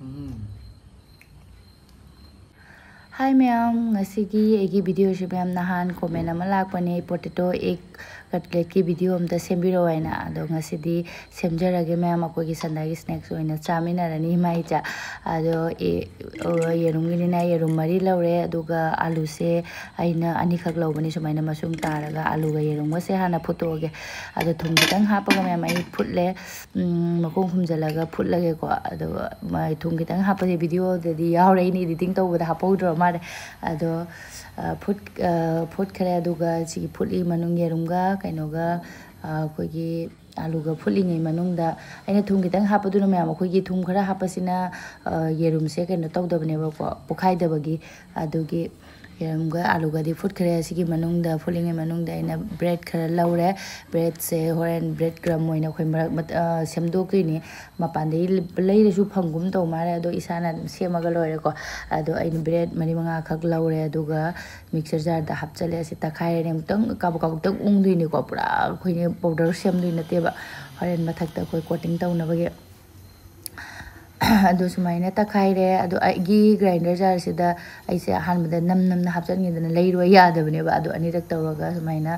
Hi ma'am, ngasigi egi video si ma'am nahan comment ama lakpane potato egg cutlet ki video amta sembiro aina ado ngasidi semjarage ma'am akogi sandagi snacks oina chamina rani maicha ado yerumgini na yerum mari laure aduga alu se aina ani khak lawbani sumaina masum taraga alu ga yerum se hana photoge ado thum kitang hapaga ma'am ai phutle makong khumjalaga phutlage ko ado mai thum kitang hapade video dadi yaure ni editing tawbada hapodro ado put kare aduga si putli manung yerumga kainoga kogi aluga putlingi manungda aina thum kitang hapaduna ma'am kogi thum khara hapasina yerum se kaino tawdabane ba ko pokhaide bagi adugi yerumga aluga di food kare asigi manungda putlingi manungda aina bread khara laure bread se horen bread gram oina khoi marak semdokini mapande leiresu phangum taw mare ado isana semaga loire ko ado aina bread mari manga khak laure aduga mixer jar da hapchale asi takai rem tang kabu tang ungduini ko pura khoine powder semduina teba horen mathakta koi coating tawna bage ado sumaina takhaire ado agi grinder jar sida aise hanbada nam hapchanngidana leiro yadabane ba ado anirak tawraga sumaina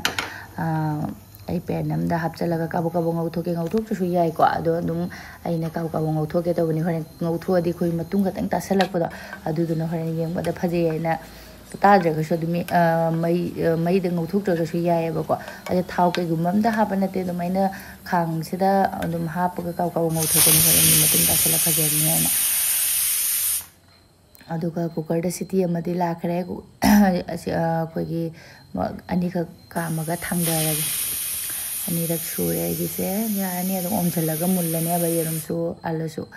ai pen namda hapchalaga kabu ngauthok su yai ko ado dum aina kabu ngauthok tawni horen ngauthuadi khoi matung gatang tasalakpada aduduna horen yengbada phaje aina tadra so dumi mai de ngauthok tra su yai ba ko ade thau ke gumam da hapana te dum aina khang sida dum hapaga kabu ngauthok ni horen matung tasalak phaje ni aina aduga cooker da city amadi lakhare kogi anika kamaga thangdarage anirak sure gise yani adum omjalaga mullane aba yerumsu alasu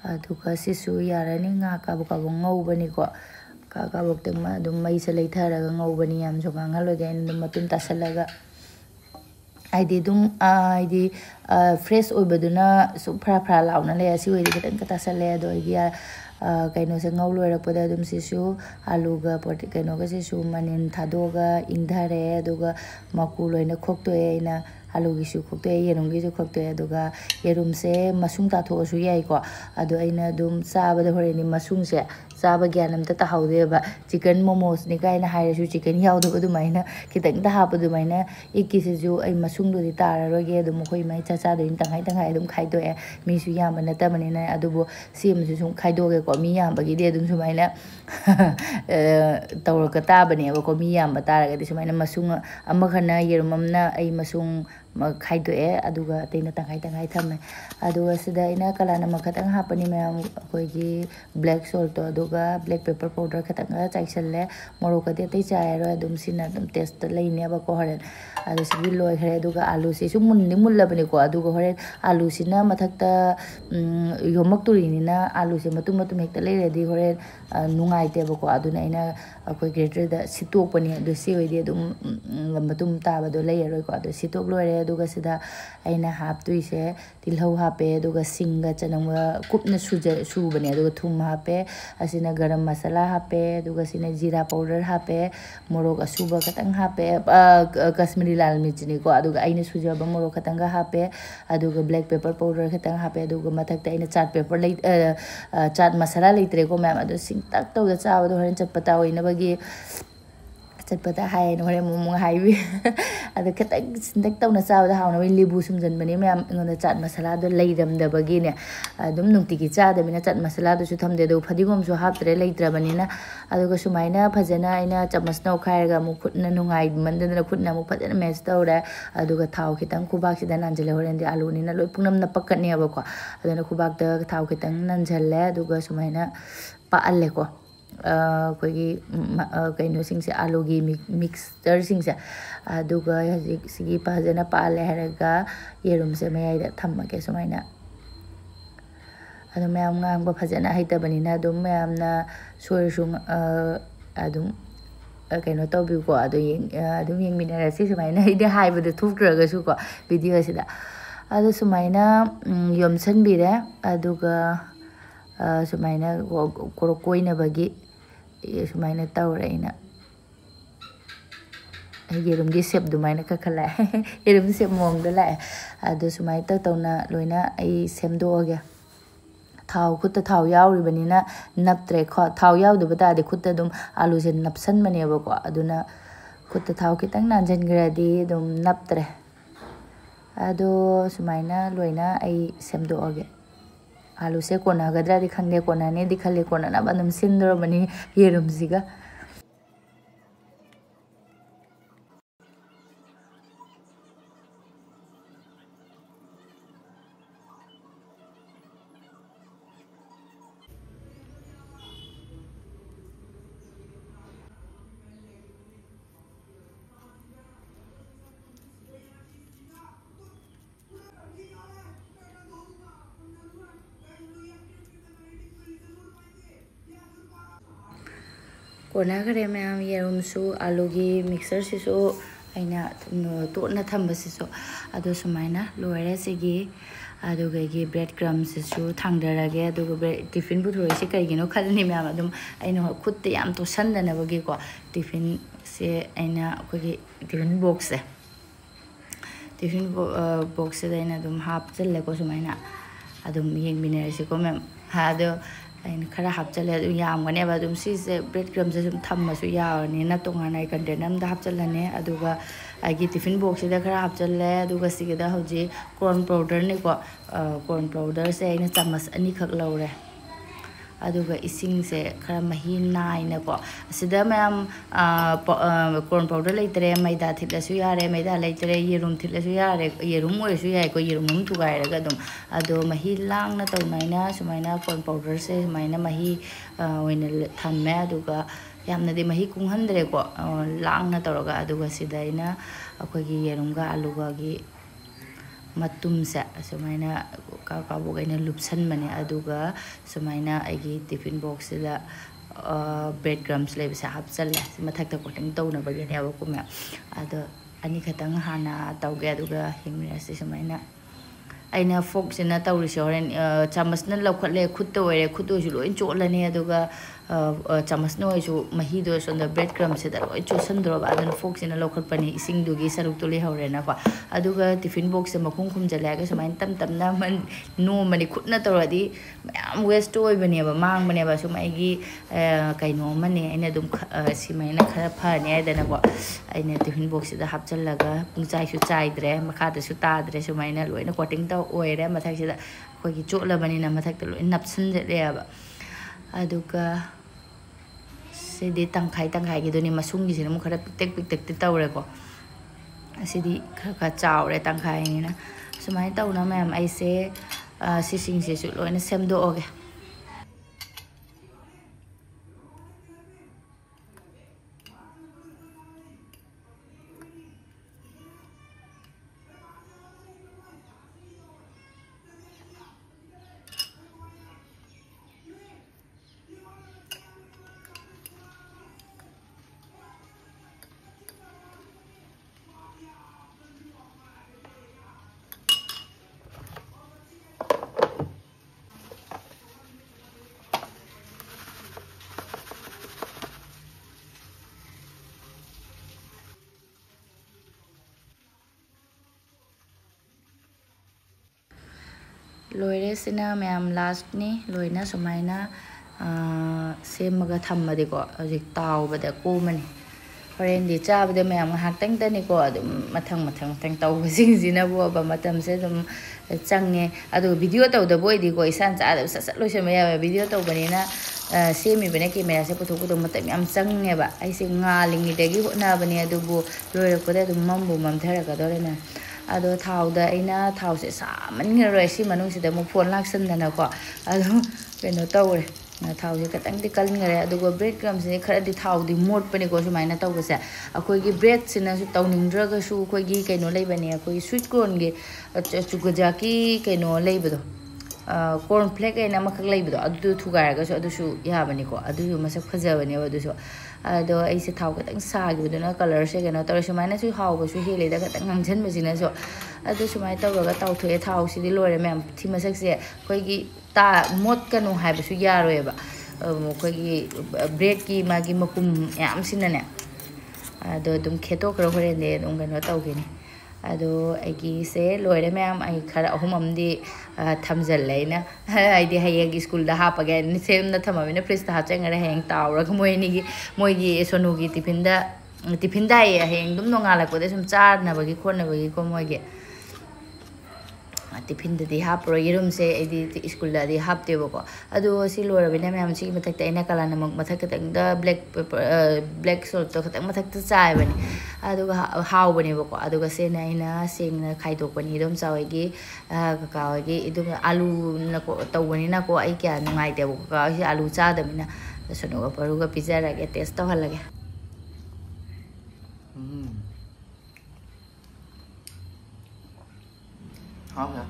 aduga sisu yarani nga kabu ngaubani ko kabuk tengma adum mai se leitharaga ngaubani yam so ngaloge dum matun tasalaga aidi dum aidi fresh oibaduna su phra launa le asi oidi kitang katasale ado ya kaino se ngau loirapada dum sisu aluga poti kaino ga sisu manin thadoga indhare aduga maku loina khoktoe ina alugi su khoktoe yerumgi su khoktoe aduga yerumse masung ta thosu yai ko ado aina dum sabada horeni masung se saba gyanam ta tahaude ba chicken momos ni kaina hairesu chicken yaudu adumaina kitang ta hapa dumaina ikisisu ai masung do di tararoge dum khoi mai cha do in tangai dum khaidoe mi su yamba natamanina adubo simsu sum khaidoge ko mi yambagi de dum sumaina tawraka tabane ba ko mi yamba taraga di sumaina masung amakhana yerumamna ai masung khaidoe aduga teina tangai thame aduga sida ina kalana makhatang hapani mayam koigi black salt aduga black pepper powder khatang chaichalle moroka de tei chairo adum sina dum taste leine ba ko horen adu sigi loi khare aduga alu se sum munni mullabani ko aduga horen alu sina mathakta yomak turini na alu se matum hekta leiredi horen nungai te ba ko aduna ina akoi grater da sitok pani adu se oide dum matum taba do leiroi ko adu sitok loire aduga sida aina haptuise tilhau hape aduga singa chananga kupna subane aduga thum hape asina garam masala hape aduga sina jira powder hape morok asuba katang hape kashmiri lal mirch ni ko aduga aina sujaba morok katanga hape aduga black pepper powder katang hape aduga mathakta aina chat pepper chat masala leitre ko ma'am adu sing tak tawda chabado horen chapata oina bagi chapata hai no hore mum haiwi adu katang sindak tawna chabada hauna wi libu sumjan bani ma'am ngona chat masala do leiram da bagi ne adum nungti ki cha da mina chat masala do su thamde do phadigom su haptre leitra bani na aduga sumaina phajana aina chamas nau khairaga mu khutna nungai mandana khutna mu phajana match tawra aduga thau khitang khubak sida nanjale horen di alu ni na loi pungnam na pakkat ne ba ko adana khubak da thau khitang nanjale aduga sumaina pa alle ko kogi kaino singse alugi mixture singse aduga sigi phajana paale haraga yerum se mayai da thammake sumaina adu mayam ngangba phajana haitabani na dum mayam na sorsung adum kaino tawbi ko adu adum yengminara si sumaina ide haibada thukraga su ko video sida adu sumaina yomsanbire aduga sumaina koina bagi sumaina tawra ina yerum gi sep dumaina ka khala yerum sep mong da la adu sumai ta tawna loina ai semdo ga thao khutta thao yauribanina naptre thao yaudaba taade khutta dum alu je napsan maneba ko aduna khutta thao kitang nanjangradi dum naptre ado sumaina loina ai semdoage alu se kona gadra di khande kona ne di khale kona na banam sindro bani yerum siga kona kare ma'am yerum su alu gi mixer si su aina to na thamba si su ado sumaina loire sigi ado gi bread crumbs si su thangdarage ado tiffin bu thoi si kai gino khalni ma'am adum aina khut yam to sandana bagi ko tiffin se aina ko gi tiffin box tiffin box se aina dum hap chelle ko sumaina adum yeng biner si ko ma'am ado ain khara hapchale adu yam gane ba dum si se bread crumbs sum thamma su ya ni na tonga nai container nam da hapchalane aduga agi tiffin box da khara hapchalle aduga si da hoji corn powder ni ko corn powder se aina chamas ani khak laure aduga ising se khara mahi nai na ko sida ma'am corn powder leitre maida thilasu yare maida leitre yerum thilasu yare yerum oi su yai ko yerum mum thugai raga dum ado mahi lang na tawnaina sumaina corn powder se sumaina mahi oina thamme aduga yamna de mahi kunghandre ko lang na tawraga aduga sida ina akogi yerum ga alu ga gi matum se sumaina ka bo gaina lupsan mane aduga sumaina agi tiffin box da bread crumbs le bisa hapchalle mathak ta coating tawna bagi ne ba kuma ado ani khatang hana tawge aduga himra se sumaina aina fork sina tawri shoren chamas na lokhatle khut to were khut do ju loin cholane aduga chamas no ju mahi do son the bread crumbs da loi chosan dro ba adan fork sina lokhat pani ising du gi saruk to le hore na pa aduga tiffin box ma khum khum jala ga sumain tam tam na man no mani khut na tawradi mayam waste oi bane ba mang bane ba sumai gi kaino mane aina dum simaina khara phane aidana ko aina tiffin box da hapchallaga pungchai su chai dre makha da su ta dre sumaina loina coating ta oire mathak sida koi gi chotla bani na mathak ta loi napsan je le ba aduga sidi tangkai gi doni masung gi sinam khara piktek ti tawre ko sidi kha chawre tangkai ni na sumai tawna ma'am ai se sising se su loina semdo oge loire sina ma'am last ni loina sumaina semaga thammadi ko ajik taw bada ko mani horen di cha bada ma'am hak tang tani ko adum mathang taw sing sina bo ba matam se dum changne adu video taw da boy di ko isan cha da sat lo shema ya video taw bani na semi bane camera se puthok ko matam yam changne ba ai se nga lingi de gi hona bani adu bo loire ko da dum mambu mam thara ka dore na ado thau da aina thau se saman ngeroi si manung sida mo phone laksan dana ko ado keno tawre na thau se katang di kal ngare ado go bread crumbs ne khara di thau di mot pani ko sumaina taw se akoi gi bread sina su tawning draga su koi gi keno lei bani akoi sweet corn ge chugaja ki keno lei bado corn flake aina makak lei bado adu thugar ga su adu su ya bani ko adu masak phaja bani adu su ado ai se thau katang sa gi duna color se keno tar sumaina su hau ba su hele da katang ngangjan basina so adu sumai taw ga taw thoe thau si di lore ma'am thi masak se koi gi ta mot kanu hai ba su ya roi ba koi gi bread ki ma gi makum yam sinane ado dum kheto kro hore ne dum kano taw gi ni ꯑꯗꯣ ꯑꯩꯒꯤꯁꯦ ꯂꯣꯏꯔꯦ ꯃꯌꯥꯝ ꯑꯩ ꯈꯔ ꯑꯍꯨꯝ ꯑꯃꯗꯤ ꯊꯝꯖꯜꯂꯦ ꯑꯩꯅ ꯍꯥꯏꯗꯤ ꯍꯌꯦꯡ ꯁ꯭ꯀꯨꯜꯗ ꯍꯥꯞꯄꯒꯦ ꯁꯦꯝꯅ ꯊꯝꯃꯃꯤꯅ ꯐ꯭ꯔꯤꯖꯇ ꯍꯥꯞꯆꯟꯈ꯭ꯔꯦ ꯍꯌꯦꯡ ꯇꯥꯎꯔꯒ ꯃꯣꯏꯒꯤ ꯁꯣꯅꯨꯒꯤ ꯇꯤꯐꯤꯟꯗ ꯍꯌꯦꯡ ꯑꯗꯨꯝ ꯅꯣꯡꯉꯥꯜꯂꯛꯄꯗ ꯁꯨꯝ ꯆꯥꯅꯕꯒꯤ ꯈꯣꯠꯅꯕꯒꯤꯀꯣ ꯃꯣꯏꯒꯤ ꯇꯤꯐꯤꯟꯗꯗꯤ ꯍꯥꯞꯄꯔꯣꯏ ꯌꯦꯔꯨꯝꯁꯦ ꯑꯩꯗꯤ ꯁ꯭ꯀꯨꯜꯗꯗꯤ ꯍꯥꯞꯇꯦꯕꯀꯣ ꯑꯗꯣ ꯁꯤ ꯂꯣꯏꯔꯕꯅꯤꯅ ꯃꯌꯥꯝ ꯁꯤꯒꯤ ꯃꯊꯛꯇ ꯑꯩꯅ ꯀꯂꯥꯅꯃꯛ ꯃꯊꯛ ꯈꯤꯇꯪꯗ ꯕ꯭ꯂꯦꯛ ꯁꯣꯜꯠꯇꯣ ꯈꯤꯇꯪ ꯃꯊꯛꯇ ꯆꯥꯏꯕꯅꯤ ꯑꯗꯨꯒ ꯍꯥꯎꯕꯅꯦꯕꯀꯣ ꯑꯗꯨꯒ ꯁꯤꯅ ꯑꯩꯅ ꯁꯦꯡꯅ ꯈꯥꯏꯗꯣꯛꯄꯅꯤ ꯑꯗꯨꯝ ꯆꯥꯎꯏꯒꯤ ꯀꯀꯥ ꯍꯣꯏꯒꯤ ꯑꯗꯨꯝ ꯑꯥꯂꯨꯅ ꯇꯧꯕꯅꯤꯅꯀꯣ ꯑꯩ ꯀꯌꯥ ꯅꯨꯡꯉꯥꯏꯇꯦꯕ ꯀꯀꯥ ꯍꯣꯏꯁꯦ ꯑꯥꯂꯨ ꯆꯥꯗꯕꯅꯤ나 ꯁꯨꯅꯨꯒ ꯄꯔꯨꯒ ꯄꯤꯖꯔꯒꯦ ꯇꯦꯁ ꯇꯧꯍꯜꯂꯒꯦ 하오야.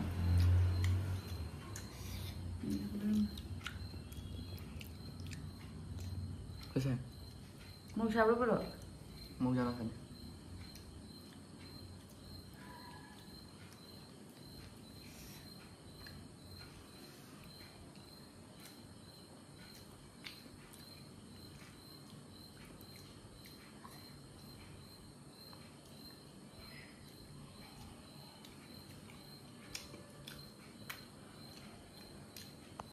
कैसे मुझे साबुर बोलो मुझे जाना था